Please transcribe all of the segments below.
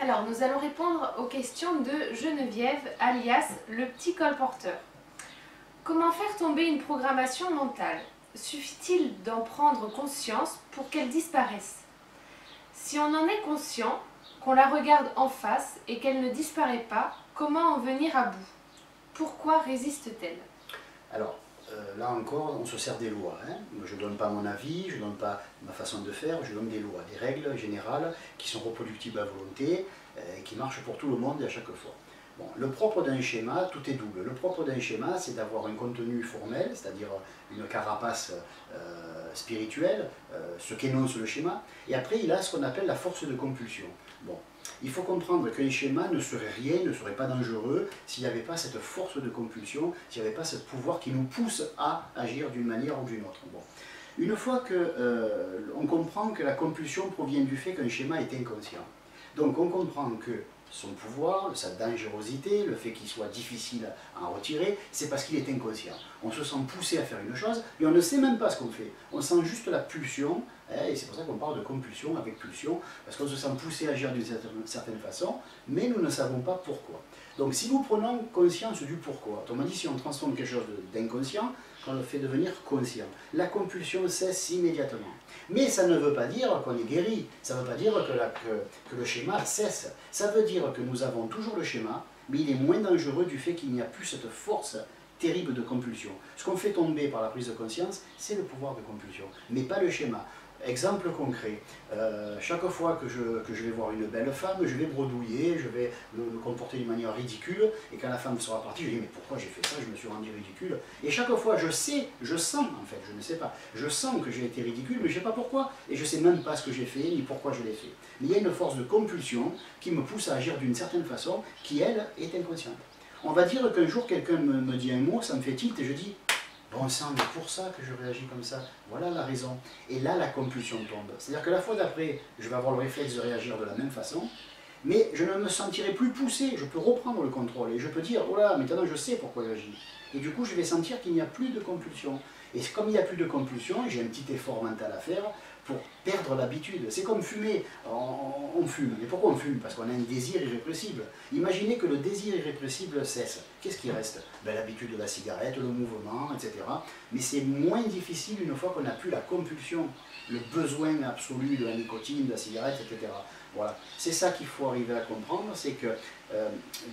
Alors, nous allons répondre aux questions de Geneviève, alias le petit colporteur. Comment faire tomber une programmation mentale? Suffit-il d'en prendre conscience pour qu'elle disparaisse? Si on en est conscient, qu'on la regarde en face et qu'elle ne disparaît pas, comment en venir à bout? Pourquoi résiste-t-elle? Alors, là encore, on se sert des lois. Hein. Je ne donne pas mon avis, je ne donne pas ma façon de faire, je donne des lois, des règles générales qui sont reproductibles à volonté, qui marchent pour tout le monde et à chaque fois. Bon, le propre d'un schéma, tout est double. Le propre d'un schéma, c'est d'avoir un contenu formel, c'est-à-dire une carapace spirituelle, ce qu'énonce le schéma, et après il a ce qu'on appelle la force de compulsion. Bon, il faut comprendre qu'un schéma ne serait rien, ne serait pas dangereux s'il n'y avait pas cette force de compulsion, s'il n'y avait pas ce pouvoir qui nous pousse à agir d'une manière ou d'une autre. Bon. Une fois qu'on comprend que la compulsion provient du fait qu'un schéma est inconscient, donc on comprend que son pouvoir, sa dangerosité, le fait qu'il soit difficile à en retirer, c'est parce qu'il est inconscient. On se sent poussé à faire une chose, mais on ne sait même pas ce qu'on fait. On sent juste la pulsion, hein, et c'est pour ça qu'on parle de compulsion avec pulsion, parce qu'on se sent poussé à agir d'une certaine façon, mais nous ne savons pas pourquoi. Donc si nous prenons conscience du pourquoi, autrement dit, si on transforme quelque chose d'inconscient, qu'on le fait devenir conscient, la compulsion cesse immédiatement. Mais ça ne veut pas dire qu'on est guéri, ça ne veut pas dire que le schéma cesse. Ça veut dire que nous avons toujours le schéma, mais il est moins dangereux du fait qu'il n'y a plus cette force terrible de compulsion. Ce qu'on fait tomber par la prise de conscience, c'est le pouvoir de compulsion, mais pas le schéma. Exemple concret, chaque fois que je vais voir une belle femme, je vais bredouiller, je vais me comporter d'une manière ridicule, et quand la femme sera partie, je dis mais pourquoi j'ai fait ça, je me suis rendu ridicule. Et chaque fois je sens en fait, je ne sais pas, je sens que j'ai été ridicule, mais je ne sais pas pourquoi, et je ne sais même pas ce que j'ai fait, ni pourquoi je l'ai fait. Mais il y a une force de compulsion qui me pousse à agir d'une certaine façon, qui elle est inconsciente. On va dire qu'un jour quelqu'un me dit un mot, ça me fait tilt, et je dis bon sang, mais pour ça que je réagis comme ça, voilà la raison. Et là, la compulsion tombe. C'est-à-dire que la fois d'après, je vais avoir le réflexe de réagir de la même façon, mais je ne me sentirai plus poussé, je peux reprendre le contrôle, et je peux dire, oh là, maintenant je sais pourquoi j'agis. Et du coup, je vais sentir qu'il n'y a plus de compulsion. Et comme il n'y a plus de compulsion, j'ai un petit effort mental à faire pour perdre l'habitude. C'est comme fumer, on fume. Mais pourquoi on fume? Parce qu'on a un désir irrépressible. Imaginez que le désir irrépressible cesse. Qu'est-ce qui reste? Ben, l'habitude de la cigarette, le mouvement, etc. Mais c'est moins difficile une fois qu'on n'a plus la compulsion, le besoin absolu de la nicotine, de la cigarette, etc. Voilà. C'est ça qu'il faut arriver à comprendre, c'est que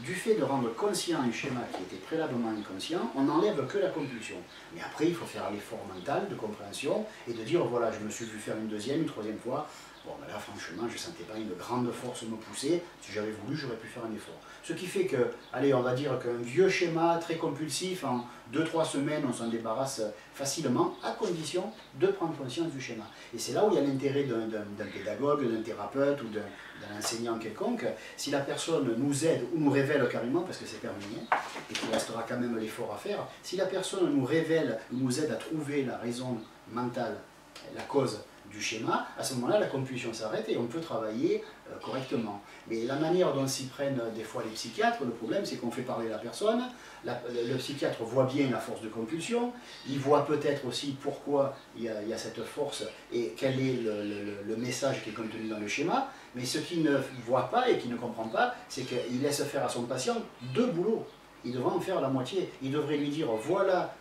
du fait de rendre conscient un schéma qui était préalablement inconscient, on n'enlève que la compulsion. Mais après, il faut faire l'effort mental de compréhension et de dire, voilà, je me suis vu faire une deuxième, une troisième fois. Bon, ben là, franchement, je ne sentais pas une grande force me pousser. Si j'avais voulu, j'aurais pu faire un effort. Ce qui fait que, allez, on va dire qu'un vieux schéma très compulsif, en 2-3 semaines, on s'en débarrasse facilement, à condition de prendre conscience du schéma. Et c'est là où il y a l'intérêt d'un pédagogue, d'un thérapeute ou d'un enseignant quelconque. Si la personne nous aide ou nous révèle carrément, parce que c'est permis, et qu'il restera quand même l'effort à faire, si la personne nous révèle ou nous aide à trouver la raison mentale, la cause du schéma, à ce moment-là, la compulsion s'arrête et on peut travailler correctement. Mais la manière dont s'y prennent des fois les psychiatres, le problème c'est qu'on fait parler la personne, le psychiatre voit bien la force de compulsion, il voit peut-être aussi pourquoi il y a cette force et quel est le message qui est contenu dans le schéma, mais ce qu'il ne voit pas et qu'il ne comprend pas, c'est qu'il laisse faire à son patient deux boulots. Il devrait en faire la moitié. Il devrait lui dire, voilà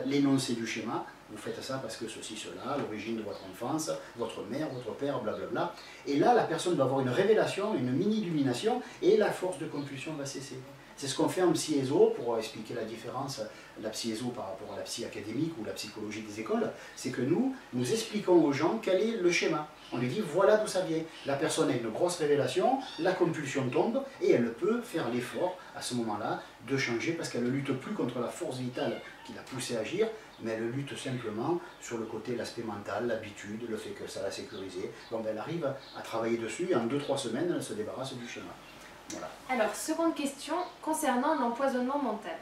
l'énoncé du schéma, vous faites ça parce que ceci, cela, l'origine de votre enfance, votre mère, votre père, blablabla. Et là, la personne va avoir une révélation, une mini-illumination, et la force de compulsion va cesser. C'est ce qu'on fait en psy-éso, pour expliquer la différence, la psy-éso par rapport à la psy académique ou la psychologie des écoles, c'est que nous expliquons aux gens quel est le schéma. On lui dit, voilà d'où ça vient. La personne a une grosse révélation, la compulsion tombe, et elle peut faire l'effort, à ce moment-là, de changer, parce qu'elle ne lutte plus contre la force vitale qui l'a poussée à agir, mais elle lutte simplement sur le côté, l'aspect mental, l'habitude, le fait que ça l'a sécurisé. Donc elle arrive à travailler dessus, et en 2-3 semaines, elle se débarrasse du schéma. Voilà. Alors, seconde question concernant l'empoisonnement mental.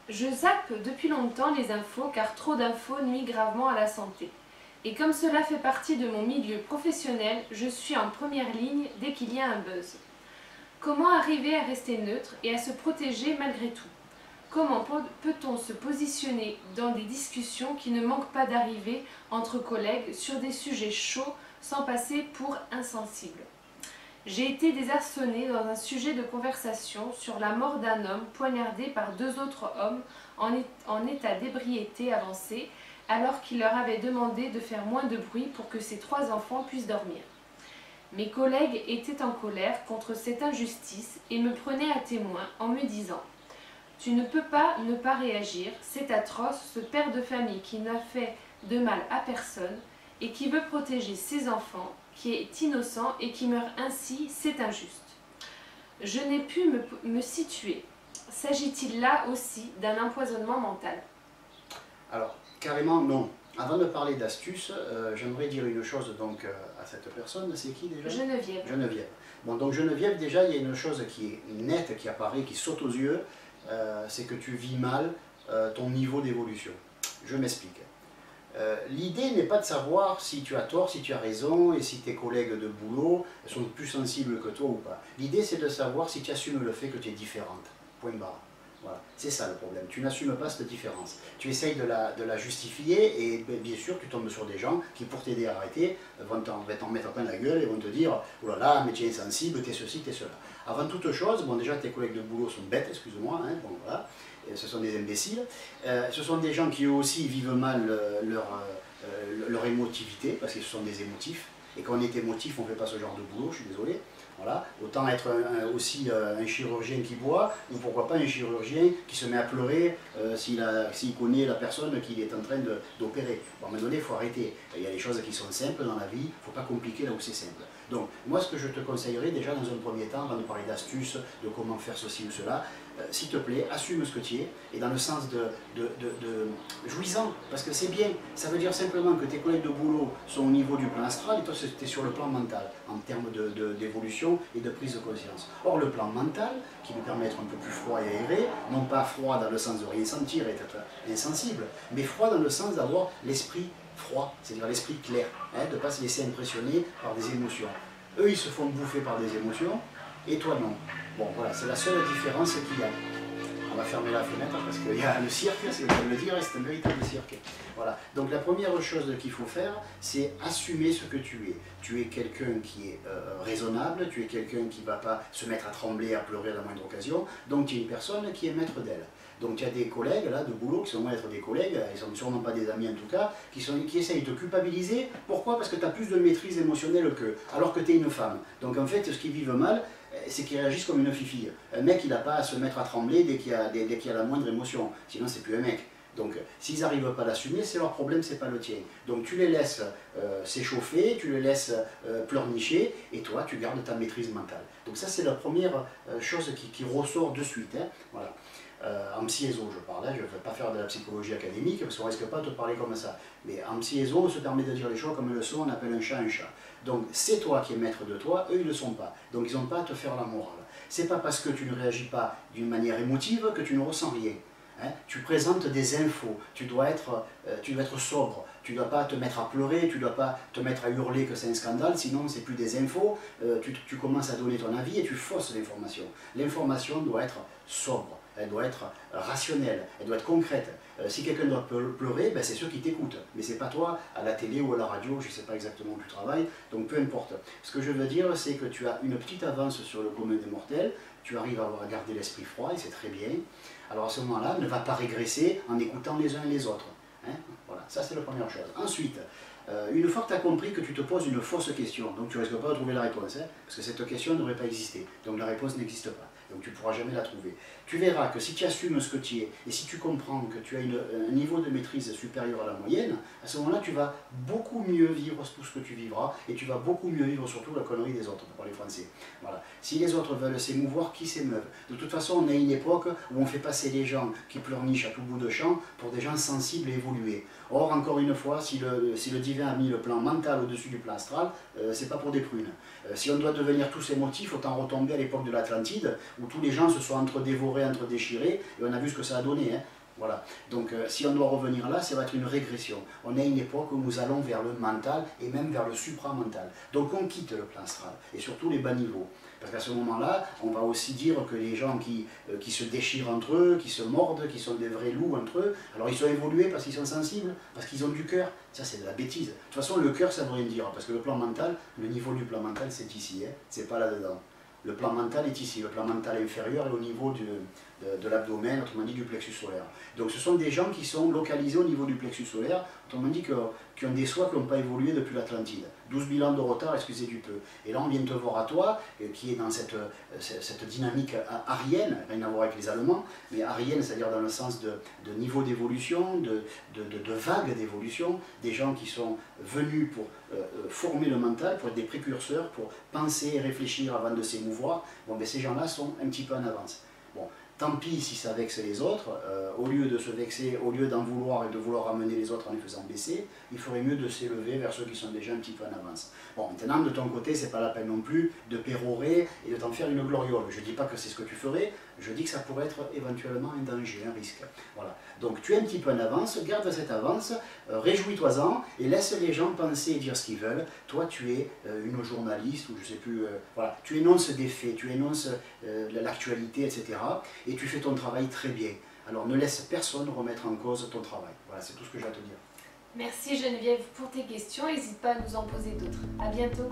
Je zappe depuis longtemps les infos car trop d'infos nuit gravement à la santé. Et comme cela fait partie de mon milieu professionnel, je suis en première ligne dès qu'il y a un buzz. Comment arriver à rester neutre et à se protéger malgré tout? Comment peut-on se positionner dans des discussions qui ne manquent pas d'arriver entre collègues sur des sujets chauds sans passer pour insensible? J'ai été désarçonnée dans un sujet de conversation sur la mort d'un homme poignardé par 2 autres hommes en état d'ébriété avancée, alors qu'il leur avait demandé de faire moins de bruit pour que ses 3 enfants puissent dormir. Mes collègues étaient en colère contre cette injustice et me prenaient à témoin en me disant « Tu ne peux pas ne pas réagir, c'est atroce, ce père de famille qui n'a fait de mal à personne et qui veut protéger ses enfants, qui est innocent et qui meurt ainsi, c'est injuste. » Je n'ai pu me situer. S'agit-il là aussi d'un empoisonnement mental? Alors, carrément non. Avant de parler d'astuces, j'aimerais dire une chose donc à cette personne. C'est qui déjà? Geneviève. Geneviève. Bon, donc Geneviève, déjà, il y a une chose qui est nette, qui apparaît, qui saute aux yeux, c'est que tu vis mal ton niveau d'évolution. Je m'explique. L'idée n'est pas de savoir si tu as tort, si tu as raison, et si tes collègues de boulot sont plus sensibles que toi ou pas. L'idée, c'est de savoir si tu assumes le fait que tu es différente. Point barre. Voilà. C'est ça le problème. Tu n'assumes pas cette différence. Tu essayes de la justifier et bien sûr tu tombes sur des gens qui pour t'aider à arrêter vont t'en mettre plein la gueule et vont te dire « Oh là là, mais tu es insensible, tu es ceci, tu es cela ». Avant toute chose, bon déjà tes collègues de boulot sont bêtes, excuse-moi, hein, bon voilà, ce sont des imbéciles. Ce sont des gens qui eux aussi vivent mal leur émotivité parce qu'ils sont des émotifs. Et quand on est émotif, on ne fait pas ce genre de boulot, je suis désolé. Voilà. Autant être aussi un chirurgien qui boit, ou pourquoi pas un chirurgien qui se met à pleurer s'il connaît la personne qu'il est en train d'opérer. Bon, à un moment donné, il faut arrêter. Il y a des choses qui sont simples dans la vie, il ne faut pas compliquer là où c'est simple. Donc, moi, ce que je te conseillerais déjà dans un premier temps, avant de parler d'astuces, de comment faire ceci ou cela, s'il te plaît, assume ce que tu es, et dans le sens de jouissant, parce que c'est bien, ça veut dire simplement que tes collègues de boulot sont au niveau du plan astral, et toi tu es sur le plan mental, en termes d'évolution et de prise de conscience. Or le plan mental, qui nous permet d'être un peu plus froid et aéré, non pas froid dans le sens de rien sentir et d'être insensible, mais froid dans le sens d'avoir l'esprit froid, c'est-à-dire l'esprit clair, hein, de ne pas se laisser impressionner par des émotions. Eux, ils se font bouffer par des émotions, et toi non. Bon, voilà, c'est la seule différence qu'il y a. On va fermer la fenêtre parce qu'il y a le cirque, c'est le cas de le dire, c'est un véritable cirque. Voilà, donc la première chose qu'il faut faire, c'est assumer ce que tu es. Tu es quelqu'un qui est raisonnable, tu es quelqu'un qui ne va pas se mettre à trembler, à pleurer à la moindre occasion, donc tu es une personne qui est maître d'elle. Donc tu as des collègues là de boulot qui sont loin d'être des collègues, ils ne sont sûrement pas des amis en tout cas, qui essayent de te culpabiliser. Pourquoi? Parce que tu as plus de maîtrise émotionnelle qu'eux, alors que tu es une femme. Donc en fait, ce qu'ils vivent mal, c'est qu'ils réagissent comme une fifille. Un mec, il n'a pas à se mettre à trembler dès qu'il y a la moindre émotion, sinon c'est plus un mec. Donc s'ils n'arrivent pas à l'assumer, c'est leur problème, c'est pas le tien. Donc tu les laisses s'échauffer, tu les laisses pleurnicher, et toi tu gardes ta maîtrise mentale. Donc ça c'est la première chose qui ressort de suite. Hein. Voilà. En psy-éso, je parle, hein, je ne vais pas faire de la psychologie académique parce qu'on ne risque pas de te parler comme ça. Mais en psy-éso, on se permet de dire les choses comme elles le sont, on appelle un chat un chat. Donc c'est toi qui es maître de toi, eux ils ne le sont pas. Donc ils n'ont pas à te faire la morale. C'est pas parce que tu ne réagis pas d'une manière émotive que tu ne ressens rien. Hein. Tu présentes des infos, tu dois être sobre, tu ne dois pas te mettre à pleurer, tu ne dois pas te mettre à hurler que c'est un scandale, sinon c'est plus des infos, tu commences à donner ton avis et tu fausses l'information. L'information doit être sobre. Elle doit être rationnelle, elle doit être concrète. Si quelqu'un doit pleurer, ben c'est ceux qui t'écoutent. Mais ce n'est pas toi, à la télé ou à la radio, je ne sais pas exactement où tu travailles, donc peu importe. Ce que je veux dire, c'est que tu as une petite avance sur le commun des mortels, tu arrives à garder l'esprit froid, et c'est très bien. Alors à ce moment-là, ne va pas régresser en écoutant les uns et les autres. Hein, voilà, ça c'est la première chose. Ensuite, une fois que tu as compris que tu te poses une fausse question, donc tu ne risques pas de trouver la réponse, hein, parce que cette question ne devrait pas exister, donc la réponse n'existe pas. Donc tu ne pourras jamais la trouver. Tu verras que si tu assumes ce que tu es, et si tu comprends que tu as un niveau de maîtrise supérieur à la moyenne, à ce moment-là, tu vas beaucoup mieux vivre tout ce que tu vivras, et tu vas beaucoup mieux vivre surtout la connerie des autres, pour parler français. Voilà. Si les autres veulent s'émouvoir, qu'ils s'émeuvent. De toute façon, on a une époque où on fait passer les gens qui pleurnichent à tout bout de champ pour des gens sensibles et évolués. Or, encore une fois, si le divin a mis le plan mental au-dessus du plan astral, c'est pas pour des prunes. Si on doit devenir tous émotifs, autant retomber à l'époque de l'Atlantide, où tous les gens se sont entre-dévorés, entre-déchirés, et on a vu ce que ça a donné. Hein. Voilà. Donc si on doit revenir là, ça va être une régression. On est à une époque où nous allons vers le mental et même vers le supramental. Donc on quitte le plan astral et surtout les bas niveaux. Parce qu'à ce moment-là, on va aussi dire que les gens qui se déchirent entre eux, qui se mordent, qui sont des vrais loups entre eux, alors ils sont évolués parce qu'ils sont sensibles, parce qu'ils ont du cœur. Ça, c'est de la bêtise. De toute façon, le cœur, ça veut rien dire. Parce que le plan mental, le niveau du plan mental, c'est ici. Hein, c'est pas là-dedans. Le plan mental est ici. Le plan mental inférieur est au niveau de l'abdomen, autrement dit du plexus solaire. Donc ce sont des gens qui sont localisés au niveau du plexus solaire, autrement dit qui ont des soies qui n'ont pas évolué depuis l'Atlantide. 12 000 ans de retard, excusez du peu. Et là on vient te voir à toi, qui est dans cette dynamique arienne, rien à voir avec les Allemands, mais arienne, c'est-à-dire dans le sens de niveau d'évolution, de vague d'évolution, des gens qui sont venus pour former le mental, pour être des précurseurs, pour penser et réfléchir avant de s'émouvoir. Bon, ben, ces gens-là sont un petit peu en avance. Bon, tant pis si ça vexe les autres, au lieu de se vexer, au lieu d'en vouloir et de vouloir ramener les autres en les faisant baisser, il ferait mieux de s'élever vers ceux qui sont déjà un petit peu en avance. Bon, maintenant, de ton côté, c'est pas la peine non plus de pérorer et de t'en faire une gloriole. Je dis pas que c'est ce que tu ferais, je dis que ça pourrait être éventuellement un danger, un risque. Voilà. Donc tu es un petit peu en avance, garde cette avance, réjouis-toi-en et laisse les gens penser et dire ce qu'ils veulent. Toi, tu es une journaliste ou je sais plus, voilà, tu énonces des faits, tu énonces l'actualité, etc. Et tu fais ton travail très bien. Alors ne laisse personne remettre en cause ton travail. Voilà, c'est tout ce que j'ai à te dire. Merci Geneviève pour tes questions, n'hésite pas à nous en poser d'autres. À bientôt.